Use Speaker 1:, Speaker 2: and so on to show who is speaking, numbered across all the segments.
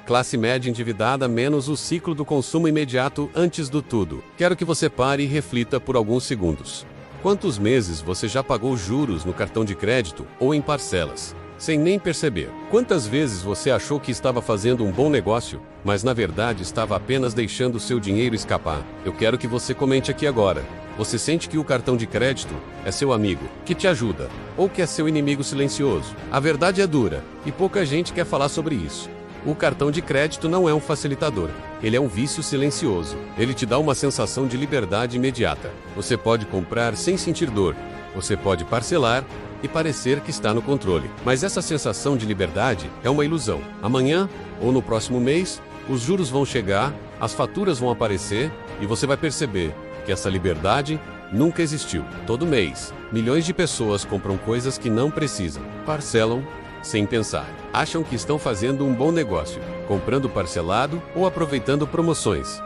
Speaker 1: classe média endividada menos o ciclo do consumo imediato antes do tudo. Quero que você pare e reflita por alguns segundos. Quantos meses você já pagou juros no cartão de crédito ou em parcelas, sem nem perceber? Quantas vezes você achou que estava fazendo um bom negócio, mas na verdade estava apenas deixando o seu dinheiro escapar? Eu quero que você comente aqui agora. Você sente que o cartão de crédito é seu amigo, que te ajuda, ou que é seu inimigo silencioso? A verdade é dura, e pouca gente quer falar sobre isso. O cartão de crédito não é um facilitador, ele é um vício silencioso. Ele te dá uma sensação de liberdade imediata. Você pode comprar sem sentir dor, você pode parcelar e parecer que está no controle. Mas essa sensação de liberdade é uma ilusão. Amanhã, ou no próximo mês, os juros vão chegar, as faturas vão aparecer e você vai perceber que essa liberdade nunca existiu. Todo mês, milhões de pessoas compram coisas que não precisam, parcelam sem pensar. Acham que estão fazendo um bom negócio, comprando parcelado ou aproveitando promoções.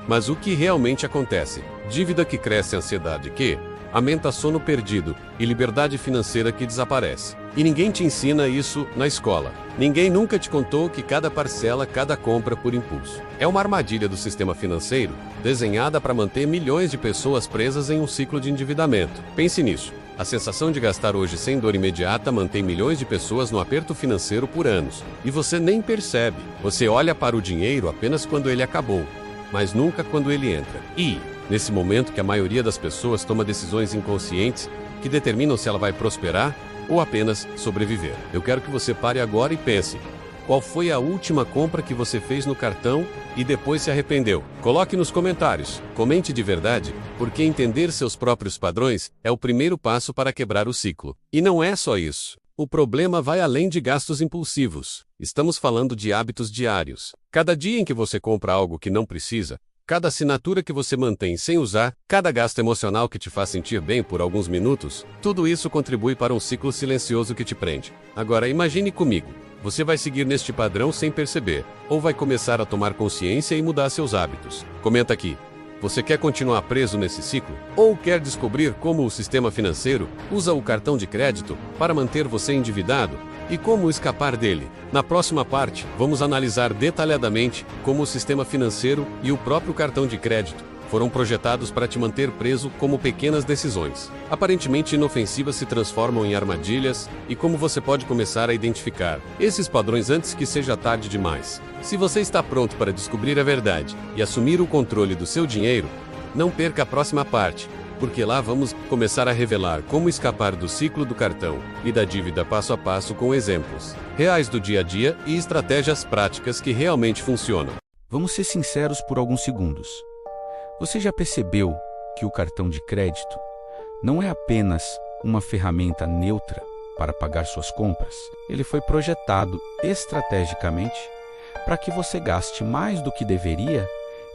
Speaker 1: Mas o que realmente acontece? Dívida que cresce, ansiedade que aumenta, sono perdido e liberdade financeira que desaparece. E ninguém te ensina isso na escola. Ninguém nunca te contou que cada parcela, cada compra por impulso é uma armadilha do sistema financeiro desenhada para manter milhões de pessoas presas em um ciclo de endividamento. Pense nisso. A sensação de gastar hoje sem dor imediata mantém milhões de pessoas no aperto financeiro por anos. E você nem percebe. Você olha para o dinheiro apenas quando ele acabou, mas nunca quando ele entra. E, nesse momento que a maioria das pessoas toma decisões inconscientes que determinam se ela vai prosperar ou apenas sobreviver. Eu quero que você pare agora e pense. Qual foi a última compra que você fez no cartão e depois se arrependeu? Coloque nos comentários. Comente de verdade, porque entender seus próprios padrões é o primeiro passo para quebrar o ciclo. E não é só isso. O problema vai além de gastos impulsivos. Estamos falando de hábitos diários. Cada dia em que você compra algo que não precisa, cada assinatura que você mantém sem usar, cada gasto emocional que te faz sentir bem por alguns minutos, tudo isso contribui para um ciclo silencioso que te prende. Agora imagine comigo. Você vai seguir neste padrão sem perceber, ou vai começar a tomar consciência e mudar seus hábitos. Comenta aqui. Você quer continuar preso nesse ciclo? Ou quer descobrir como o sistema financeiro usa o cartão de crédito para manter você endividado? E como escapar dele? Na próxima parte, vamos analisar detalhadamente como o sistema financeiro e o próprio cartão de crédito foram projetados para te manter preso, como pequenas decisões aparentemente inofensivas se transformam em armadilhas, e como você pode começar a identificar esses padrões antes que seja tarde demais. Se você está pronto para descobrir a verdade e assumir o controle do seu dinheiro, não perca a próxima parte, porque lá vamos começar a revelar como escapar do ciclo do cartão e da dívida passo a passo, com exemplos reais do dia a dia e estratégias práticas que realmente funcionam.
Speaker 2: Vamos ser sinceros por alguns segundos. Você já percebeu que o cartão de crédito não é apenas uma ferramenta neutra para pagar suas compras? Ele foi projetado estrategicamente para que você gaste mais do que deveria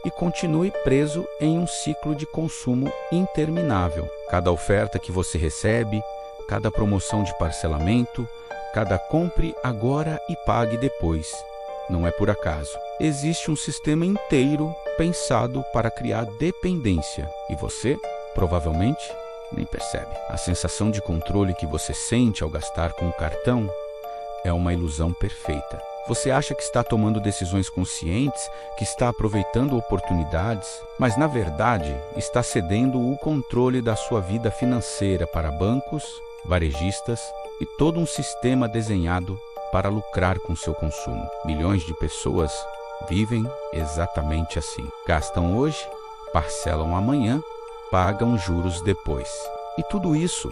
Speaker 2: e continue preso em um ciclo de consumo interminável. Cada oferta que você recebe, cada promoção de parcelamento, cada compre agora e pague depois. Não é por acaso. Existe um sistema inteiro pensado para criar dependência e você, provavelmente, nem percebe. A sensação de controle que você sente ao gastar com o cartão é uma ilusão perfeita. Você acha que está tomando decisões conscientes, que está aproveitando oportunidades, mas na verdade está cedendo o controle da sua vida financeira para bancos, varejistas e todo um sistema desenhado para lucrar com seu consumo. Milhões de pessoas vivem exatamente assim. Gastam hoje, parcelam amanhã, pagam juros depois. E tudo isso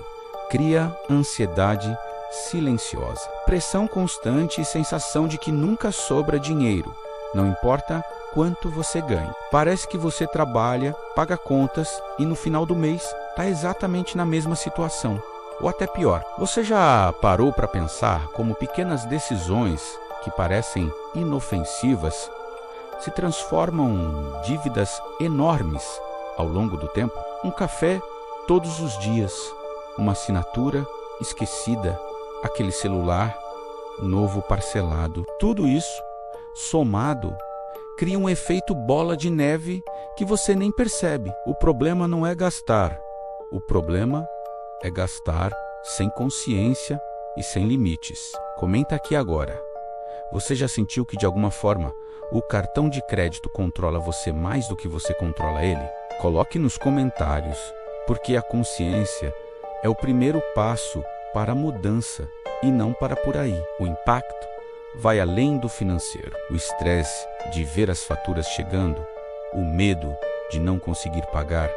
Speaker 2: cria ansiedade silenciosa, pressão constante e sensação de que nunca sobra dinheiro, não importa quanto você ganha. Parece que você trabalha, paga contas e no final do mês está exatamente na mesma situação. Ou até pior, você já parou para pensar como pequenas decisões que parecem inofensivas se transformam em dívidas enormes ao longo do tempo? Um café todos os dias, uma assinatura esquecida, aquele celular novo parcelado. Tudo isso, somado, cria um efeito bola de neve que você nem percebe. O problema não é gastar, o problema é gastar sem consciência e sem limites. Comenta aqui agora. Você já sentiu que, de alguma forma, o cartão de crédito controla você mais do que você controla ele? Coloque nos comentários, porque a consciência é o primeiro passo para a mudança e não para por aí. O impacto vai além do financeiro. O estresse de ver as faturas chegando, o medo de não conseguir pagar,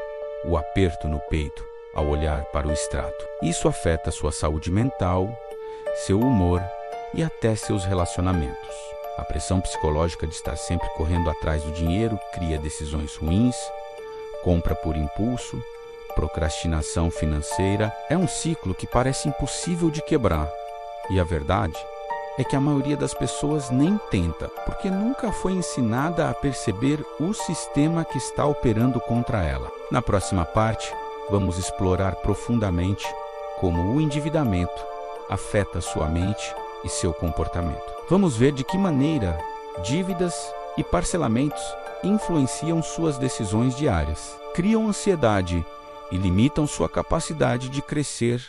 Speaker 2: o aperto no peito ao olhar para o extrato. Isso afeta sua saúde mental, seu humor e até seus relacionamentos. A pressão psicológica de estar sempre correndo atrás do dinheiro cria decisões ruins, compra por impulso, procrastinação financeira. É um ciclo que parece impossível de quebrar. E a verdade é que a maioria das pessoas nem tenta, porque nunca foi ensinada a perceber o sistema que está operando contra ela. Na próxima parte, vamos explorar profundamente como o endividamento afeta sua mente e seu comportamento. Vamos ver de que maneira dívidas e parcelamentos influenciam suas decisões diárias, criam ansiedade e limitam sua capacidade de crescer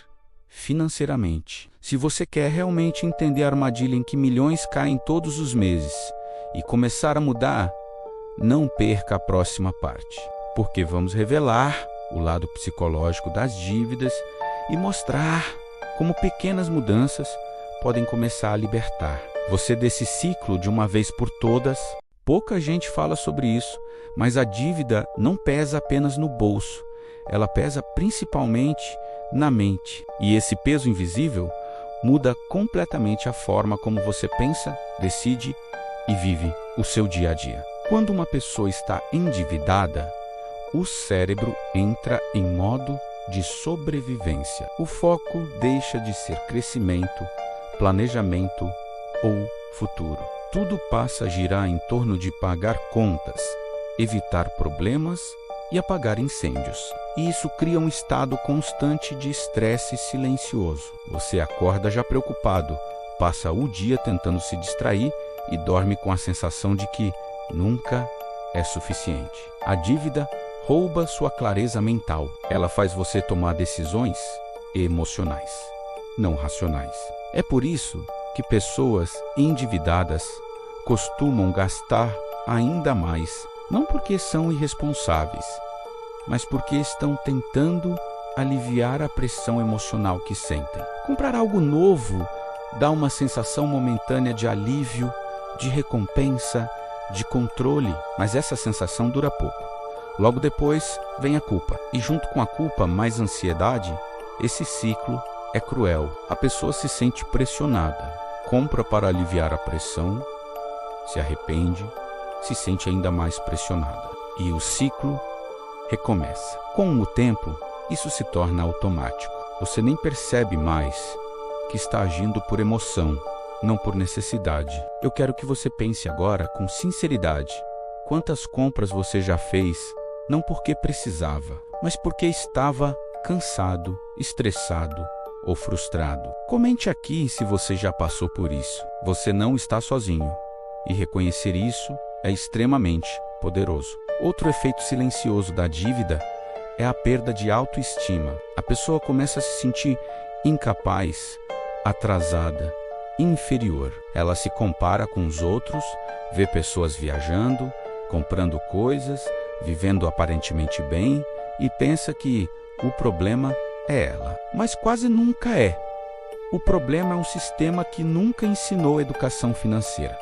Speaker 2: financeiramente. Se você quer realmente entender a armadilha em que milhões caem todos os meses e começar a mudar, não perca a próxima parte, porque vamos revelar o lado psicológico das dívidas e mostrar como pequenas mudanças podem começar a libertar você desse ciclo de uma vez por todas. Pouca gente fala sobre isso, mas a dívida não pesa apenas no bolso, ela pesa principalmente na mente. E esse peso invisível muda completamente a forma como você pensa, decide e vive o seu dia a dia. Quando uma pessoa está endividada, o cérebro entra em modo de sobrevivência. O foco deixa de ser crescimento, planejamento ou futuro. Tudo passa a girar em torno de pagar contas, evitar problemas e apagar incêndios. E isso cria um estado constante de estresse silencioso. Você acorda já preocupado, passa o dia tentando se distrair e dorme com a sensação de que nunca é suficiente. A dívida rouba sua clareza mental. Ela faz você tomar decisões emocionais, não racionais. É por isso que pessoas endividadas costumam gastar ainda mais, não porque são irresponsáveis, mas porque estão tentando aliviar a pressão emocional que sentem. Comprar algo novo dá uma sensação momentânea de alívio, de recompensa, de controle, mas essa sensação dura pouco. Logo depois vem a culpa, e junto com a culpa, mais ansiedade. Esse ciclo é cruel. A pessoa se sente pressionada, compra para aliviar a pressão, se arrepende, se sente ainda mais pressionada. E o ciclo recomeça. Com o tempo, isso se torna automático. Você nem percebe mais que está agindo por emoção, não por necessidade. Eu quero que você pense agora com sinceridade. Quantas compras você já fez, não porque precisava, mas porque estava cansado, estressado ou frustrado? Comente aqui se você já passou por isso. Você não está sozinho. E reconhecer isso é extremamente poderoso. Outro efeito silencioso da dívida é a perda de autoestima. A pessoa começa a se sentir incapaz, atrasada, inferior. Ela se compara com os outros, vê pessoas viajando, comprando coisas, vivendo aparentemente bem e pensa que o problema é ela. Mas quase nunca é. O problema é um sistema que nunca ensinou educação financeira,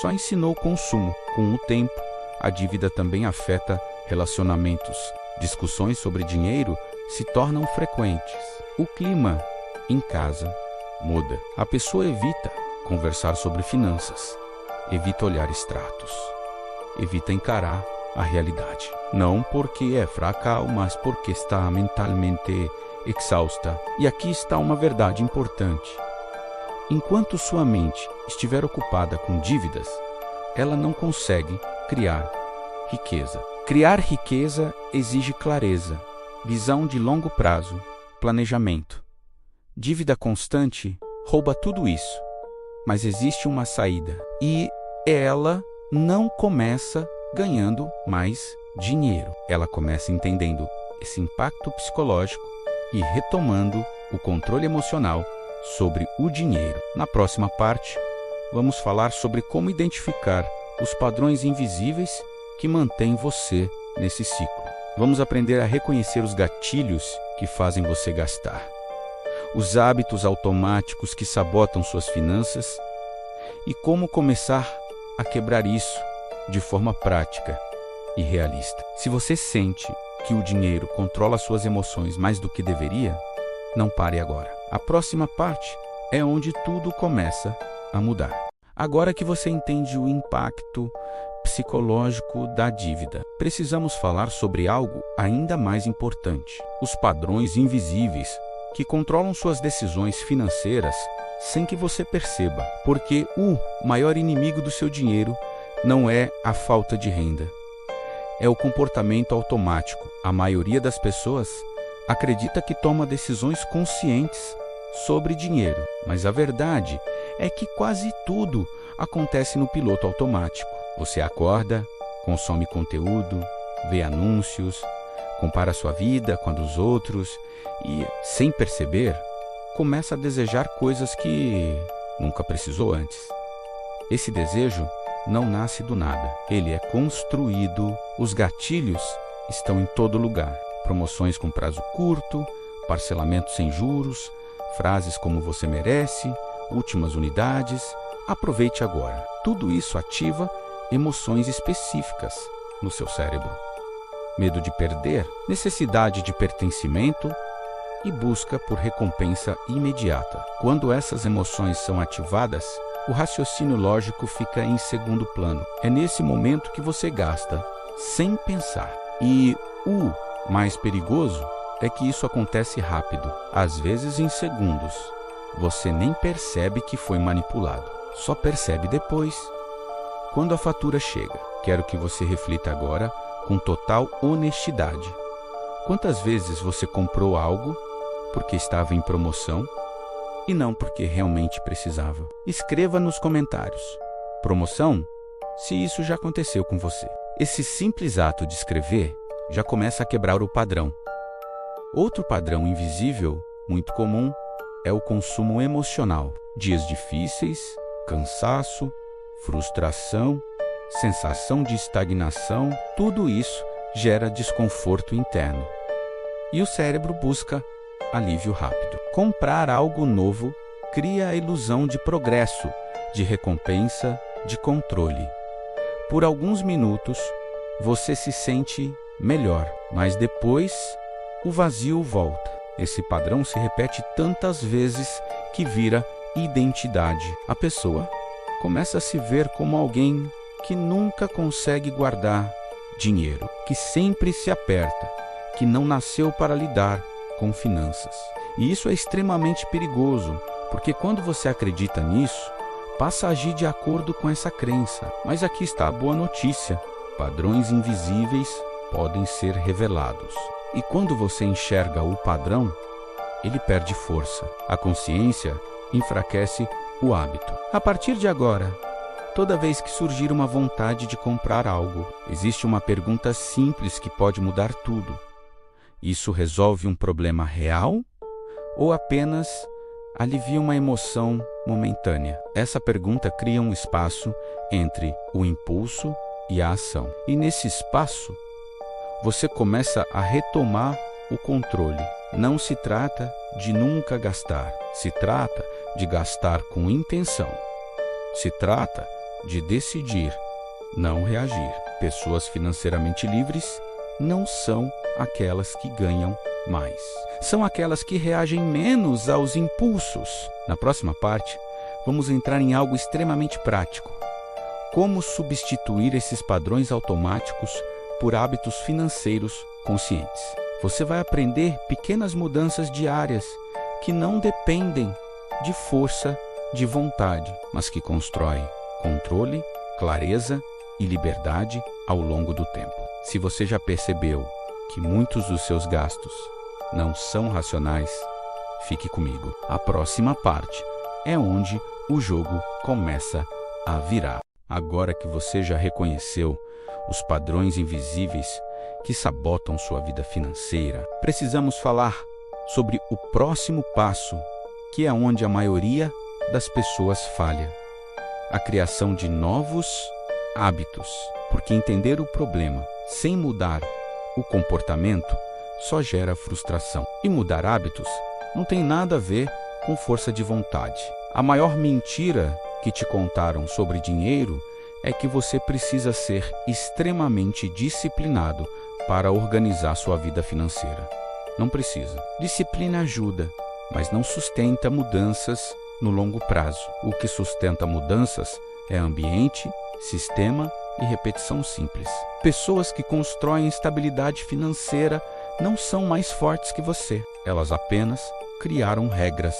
Speaker 2: só ensinou consumo. Com o tempo, a dívida também afeta relacionamentos. Discussões sobre dinheiro se tornam frequentes. O clima em casa muda. A pessoa evita conversar sobre finanças, evita olhar extratos, evita encarar a realidade. Não porque é fraca, mas porque está mentalmente exausta. E aqui está uma verdade importante. Enquanto sua mente estiver ocupada com dívidas, ela não consegue criar riqueza. Criar riqueza exige clareza, visão de longo prazo, planejamento. Dívida constante rouba tudo isso, mas existe uma saída. E ela não começa ganhando mais dinheiro. Ela começa entendendo esse impacto psicológico e retomando o controle emocional sobre o dinheiro. Na próxima parte, vamos falar sobre como identificar os padrões invisíveis que mantêm você nesse ciclo. Vamos aprender a reconhecer os gatilhos que fazem você gastar, os hábitos automáticos que sabotam suas finanças e como começar a quebrar isso de forma prática e realista. Se você sente que o dinheiro controla suas emoções mais do que deveria, não pare agora. A próxima parte é onde tudo começa a mudar. Agora que você entende o impacto psicológico da dívida, precisamos falar sobre algo ainda mais importante: os padrões invisíveis que controlam suas decisões financeiras sem que você perceba, porque o maior inimigo do seu dinheiro não é a falta de renda, é o comportamento automático. A maioria das pessoas acredita que toma decisões conscientes sobre dinheiro, mas a verdade é que quase tudo acontece no piloto automático. Você acorda, consome conteúdo, vê anúncios, compara sua vida com a dos outros e, sem perceber, começa a desejar coisas que nunca precisou antes. Esse desejo não nasce do nada, ele é construído. Os gatilhos estão em todo lugar. Promoções com prazo curto, parcelamento sem juros, frases como "você merece", "últimas unidades", "aproveite agora". Tudo isso ativa emoções específicas no seu cérebro: medo de perder, necessidade de pertencimento e busca por recompensa imediata. Quando essas emoções são ativadas, o raciocínio lógico fica em segundo plano. É nesse momento que você gasta, sem pensar. E o mais perigoso é que isso acontece rápido, às vezes em segundos. Você nem percebe que foi manipulado, só percebe depois, quando a fatura chega. Quero que você reflita agora com total honestidade. Quantas vezes você comprou algo porque estava em promoção e não porque realmente precisava? Escreva nos comentários: promoção, se isso já aconteceu com você. Esse simples ato de escrever já começa a quebrar o padrão. Outro padrão invisível, muito comum, é o consumo emocional. Dias difíceis, cansaço, frustração, sensação de estagnação, tudo isso gera desconforto interno. E o cérebro busca alívio rápido. Comprar algo novo cria a ilusão de progresso, de recompensa, de controle. Por alguns minutos, você se sente melhor, mas depois o vazio volta. Esse padrão se repete tantas vezes que vira identidade. A pessoa começa a se ver como alguém que nunca consegue guardar dinheiro, que sempre se aperta, que não nasceu para lidar com finanças. E isso é extremamente perigoso, porque quando você acredita nisso, passa a agir de acordo com essa crença. Mas aqui está a boa notícia: padrões invisíveis podem ser revelados. E quando você enxerga o padrão, ele perde força. A consciência enfraquece o hábito. A partir de agora, toda vez que surgir uma vontade de comprar algo, existe uma pergunta simples que pode mudar tudo: isso resolve um problema real ou apenas alivia uma emoção momentânea? Essa pergunta cria um espaço entre o impulso e a ação. E nesse espaço, você começa a retomar o controle. Não se trata de nunca gastar, se trata de gastar com intenção. Se trata de decidir não reagir. Pessoas financeiramente livres não são aquelas que ganham mais, são aquelas que reagem menos aos impulsos. Na próxima parte, vamos entrar em algo extremamente prático: como substituir esses padrões automáticos por hábitos financeiros conscientes. Você vai aprender pequenas mudanças diárias que não dependem de força de vontade, mas que constroem controle, clareza e liberdade ao longo do tempo. Se você já percebeu que muitos dos seus gastos não são racionais, fique comigo. A próxima parte é onde o jogo começa a virar. Agora que você já reconheceu os padrões invisíveis que sabotam sua vida financeira, precisamos falar sobre o próximo passo, que é onde a maioria das pessoas falha: a criação de novos hábitos, porque entender o problema sem mudar o comportamento só gera frustração. E mudar hábitos não tem nada a ver com força de vontade. A maior mentira que te contaram sobre dinheiro é que você precisa ser extremamente disciplinado para organizar sua vida financeira. Não precisa. Disciplina ajuda, mas não sustenta mudanças no longo prazo. O que sustenta mudanças é ambiente, sistema e repetição simples. Pessoas que constroem estabilidade financeira não são mais fortes que você. Elas apenas criaram regras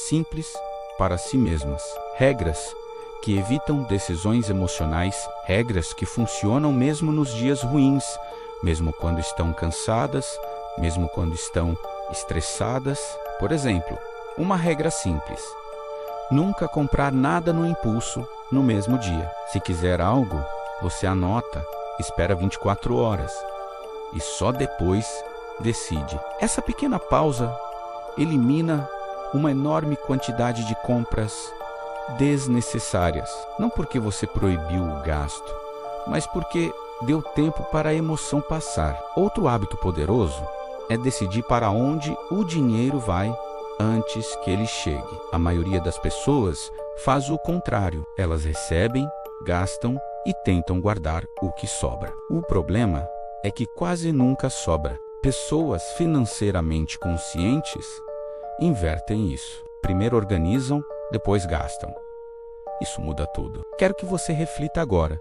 Speaker 2: simples para si mesmas. Regras que evitam decisões emocionais, regras que funcionam mesmo nos dias ruins, mesmo quando estão cansadas, mesmo quando estão estressadas. Por exemplo, uma regra simples: nunca comprar nada no impulso no mesmo dia. Se quiser algo, você anota, espera 24 horas e só depois decide. Essa pequena pausa elimina uma enorme quantidade de compras desnecessárias. Não porque você proibiu o gasto, mas porque deu tempo para a emoção passar. Outro hábito poderoso é decidir para onde o dinheiro vai antes que ele chegue. A maioria das pessoas faz o contrário. Elas recebem, gastam e tentam guardar o que sobra. O problema é que quase nunca sobra. Pessoas financeiramente conscientes invertem isso. Primeiro organizam, depois gastam. Isso muda tudo. Quero que você reflita agora.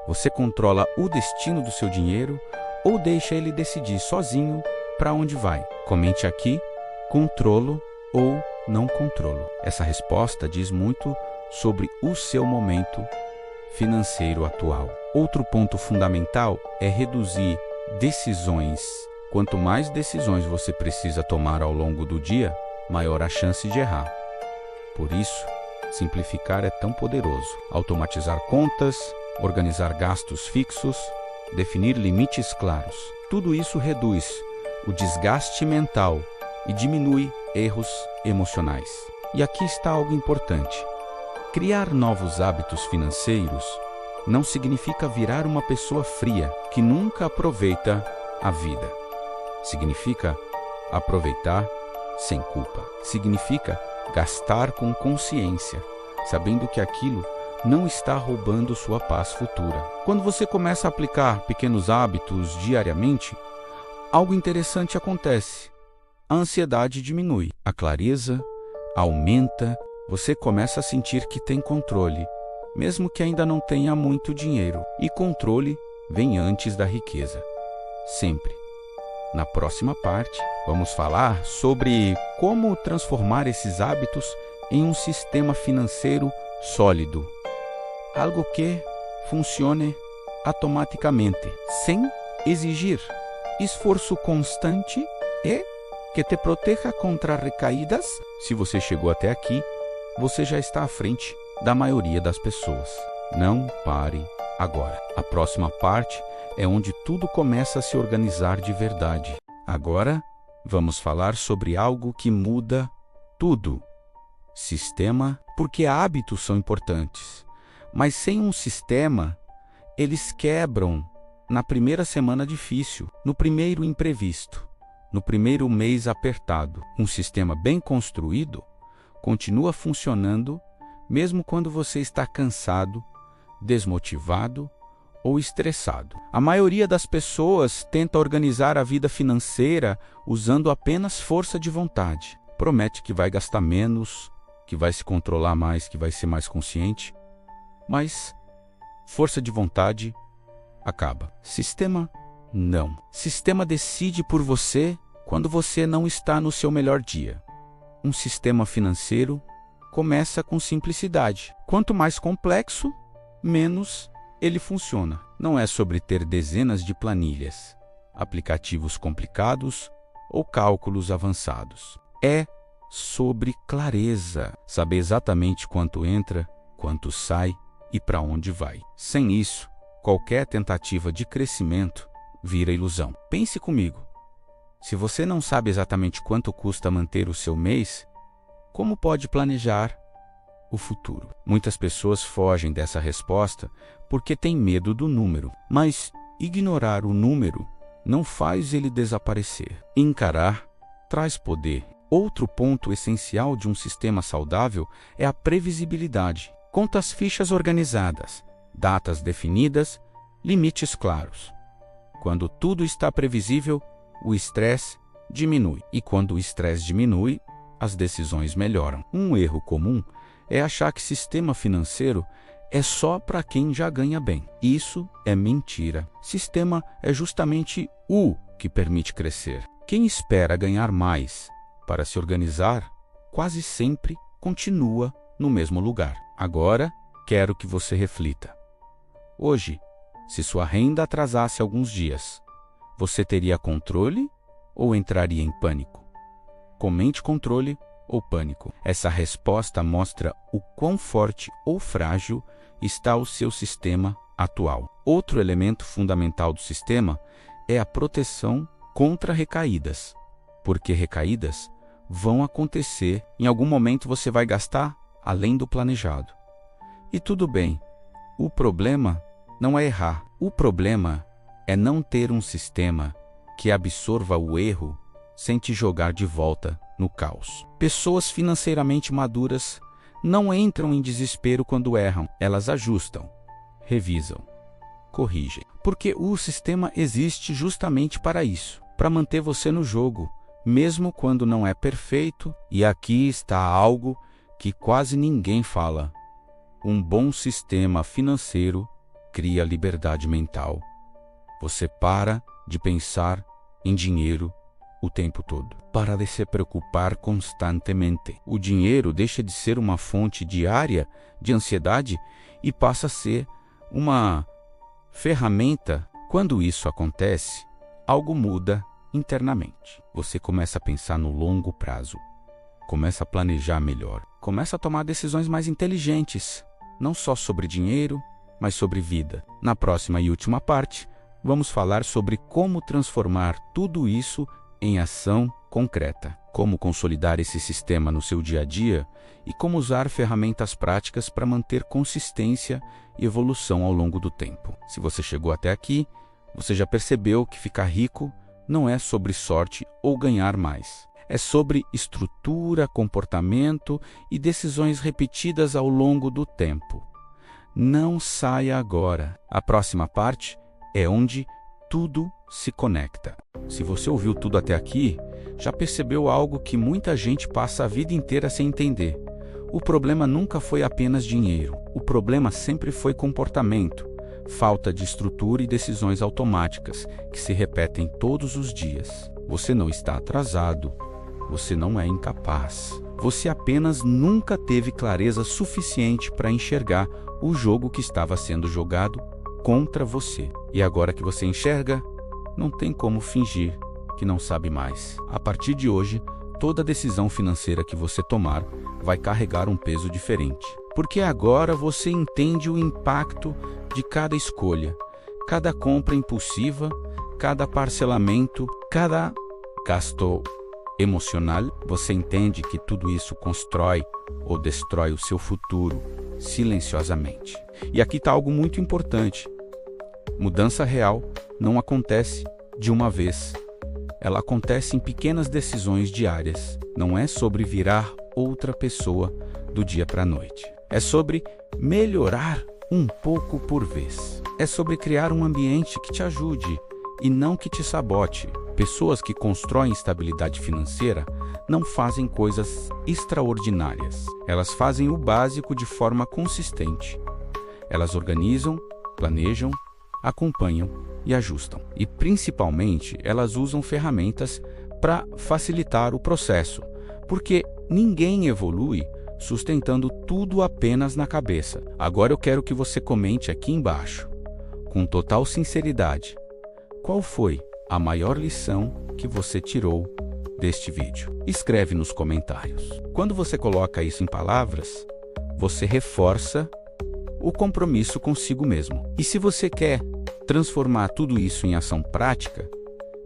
Speaker 2: Você controla o destino do seu dinheiro ou deixa ele decidir sozinho para onde vai? Comente aqui: controlo ou não controlo. Essa resposta diz muito sobre o seu momento financeiro atual. Outro ponto fundamental é reduzir decisões. Quanto mais decisões você precisa tomar ao longo do dia, maior a chance de errar. Por isso, simplificar é tão poderoso. Automatizar contas, organizar gastos fixos, definir limites claros. Tudo isso reduz o desgaste mental e diminui erros emocionais. E aqui está algo importante. Criar novos hábitos financeiros não significa virar uma pessoa fria que nunca aproveita a vida. Significa aproveitar sem culpa. Significa gastar com consciência, sabendo que aquilo não está roubando sua paz futura. Quando você começa a aplicar pequenos hábitos diariamente, algo interessante acontece. A ansiedade diminui, a clareza aumenta, você começa a sentir que tem controle, mesmo que ainda não tenha muito dinheiro. E controle vem antes da riqueza. Sempre. Na próxima parte, vamos falar sobre como transformar esses hábitos em um sistema financeiro sólido. Algo que funcione automaticamente, sem exigir esforço constante e que te proteja contra recaídas. Se você chegou até aqui, você já está à frente da maioria das pessoas. Não pare agora. A próxima parte é onde tudo começa a se organizar de verdade. Agora, vamos falar sobre algo que muda tudo. Sistema, porque hábitos são importantes. Mas sem um sistema, eles quebram na primeira semana difícil, no primeiro imprevisto, no primeiro mês apertado. Um sistema bem construído continua funcionando mesmo quando você está cansado, desmotivado ou estressado. A maioria das pessoas tenta organizar a vida financeira usando apenas força de vontade. Promete que vai gastar menos, que vai se controlar mais, que vai ser mais consciente. Mas força de vontade acaba. Sistema, não. Sistema decide por você quando você não está no seu melhor dia. Um sistema financeiro começa com simplicidade. Quanto mais complexo, menos ele funciona. Não é sobre ter dezenas de planilhas, aplicativos complicados ou cálculos avançados. É sobre clareza, saber exatamente quanto entra, quanto sai e para onde vai. Sem isso, qualquer tentativa de crescimento vira ilusão. Pense comigo. Se você não sabe exatamente quanto custa manter o seu mês, como pode planejar o futuro. Muitas pessoas fogem dessa resposta porque têm medo do número, mas ignorar o número não faz ele desaparecer. Encarar traz poder. Outro ponto essencial de um sistema saudável é a previsibilidade. Contas fichas organizadas, datas definidas, limites claros. Quando tudo está previsível, o estresse diminui. E quando o estresse diminui, as decisões melhoram. Um erro comum é achar que sistema financeiro é só para quem já ganha bem. Isso é mentira. Sistema é justamente o que permite crescer. Quem espera ganhar mais para se organizar, quase sempre continua no mesmo lugar. Agora, quero que você reflita. Hoje, se sua renda atrasasse alguns dias, você teria controle ou entraria em pânico? Comente controle ou pânico. Essa resposta mostra o quão forte ou frágil está o seu sistema atual. Outro elemento fundamental do sistema é a proteção contra recaídas, porque recaídas vão acontecer. Em algum momento você vai gastar além do planejado. E tudo bem, o problema não é errar. O problema é não ter um sistema que absorva o erro sem te jogar de volta no caos. Pessoas financeiramente maduras não entram em desespero quando erram. Elas ajustam, revisam, corrigem. Porque o sistema existe justamente para isso, para manter você no jogo, mesmo quando não é perfeito. E aqui está algo que quase ninguém fala. Um bom sistema financeiro cria liberdade mental. Você para de pensar em dinheiro o tempo todo. Para de se preocupar constantemente. O dinheiro deixa de ser uma fonte diária de ansiedade e passa a ser uma ferramenta. Quando isso acontece, algo muda internamente. Você começa a pensar no longo prazo. Começa a planejar melhor. Começa a tomar decisões mais inteligentes, não só sobre dinheiro, mas sobre vida. Na próxima e última parte, vamos falar sobre como transformar tudo isso em ação concreta. Como consolidar esse sistema no seu dia a dia e como usar ferramentas práticas para manter consistência e evolução ao longo do tempo. Se você chegou até aqui, você já percebeu que ficar rico não é sobre sorte ou ganhar mais. É sobre estrutura, comportamento e decisões repetidas ao longo do tempo. Não saia agora. A próxima parte é onde tudo se conecta. Se você ouviu tudo até aqui, já percebeu algo que muita gente passa a vida inteira sem entender. O problema nunca foi apenas dinheiro. O problema sempre foi comportamento, falta de estrutura e decisões automáticas que se repetem todos os dias. Você não está atrasado. Você não é incapaz. Você apenas nunca teve clareza suficiente para enxergar o jogo que estava sendo jogado contra você. E agora que você enxerga, não tem como fingir que não sabe mais. A partir de hoje, toda decisão financeira que você tomar vai carregar um peso diferente. Porque agora você entende o impacto de cada escolha, cada compra impulsiva, cada parcelamento, cada gasto emocional. Você entende que tudo isso constrói ou destrói o seu futuro silenciosamente. E aqui está algo muito importante. Mudança real não acontece de uma vez. Ela acontece em pequenas decisões diárias. Não é sobre virar outra pessoa do dia para a noite. É sobre melhorar um pouco por vez. É sobre criar um ambiente que te ajude e não que te sabote. Pessoas que constroem estabilidade financeira não fazem coisas extraordinárias. Elas fazem o básico de forma consistente. Elas organizam, planejam, acompanham e ajustam. E principalmente, elas usam ferramentas para facilitar o processo, porque ninguém evolui sustentando tudo apenas na cabeça. Agora eu quero que você comente aqui embaixo, com total sinceridade, qual foi a maior lição que você tirou deste vídeo? Escreve nos comentários. Quando você coloca isso em palavras, você reforça o compromisso consigo mesmo. E se você quer transformar tudo isso em ação prática,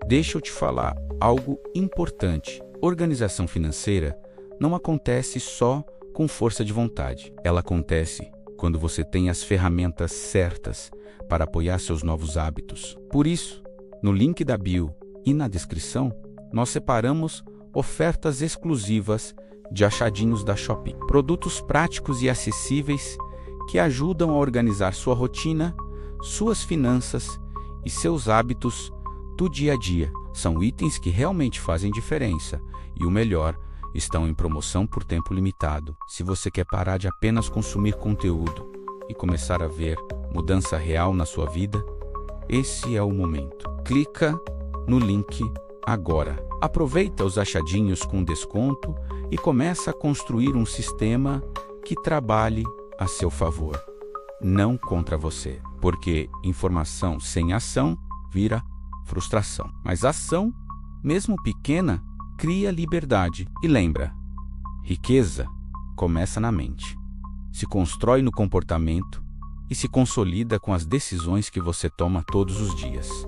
Speaker 2: deixa eu te falar algo importante. Organização financeira não acontece só com força de vontade. Ela acontece quando você tem as ferramentas certas para apoiar seus novos hábitos. Por isso, no link da bio e na descrição, nós separamos ofertas exclusivas de achadinhos da Shopee. Produtos práticos e acessíveis que ajudam a organizar sua rotina, suas finanças e seus hábitos do dia a dia. São itens que realmente fazem diferença e, o melhor, estão em promoção por tempo limitado. Se você quer parar de apenas consumir conteúdo e começar a ver mudança real na sua vida, esse é o momento. Clica no link agora. Aproveita os achadinhos com desconto e começa a construir um sistema que trabalhe a seu favor, não contra você, porque informação sem ação vira frustração. Mas ação, mesmo pequena, cria liberdade. E lembra, riqueza começa na mente, se constrói no comportamento e se consolida com as decisões que você toma todos os dias.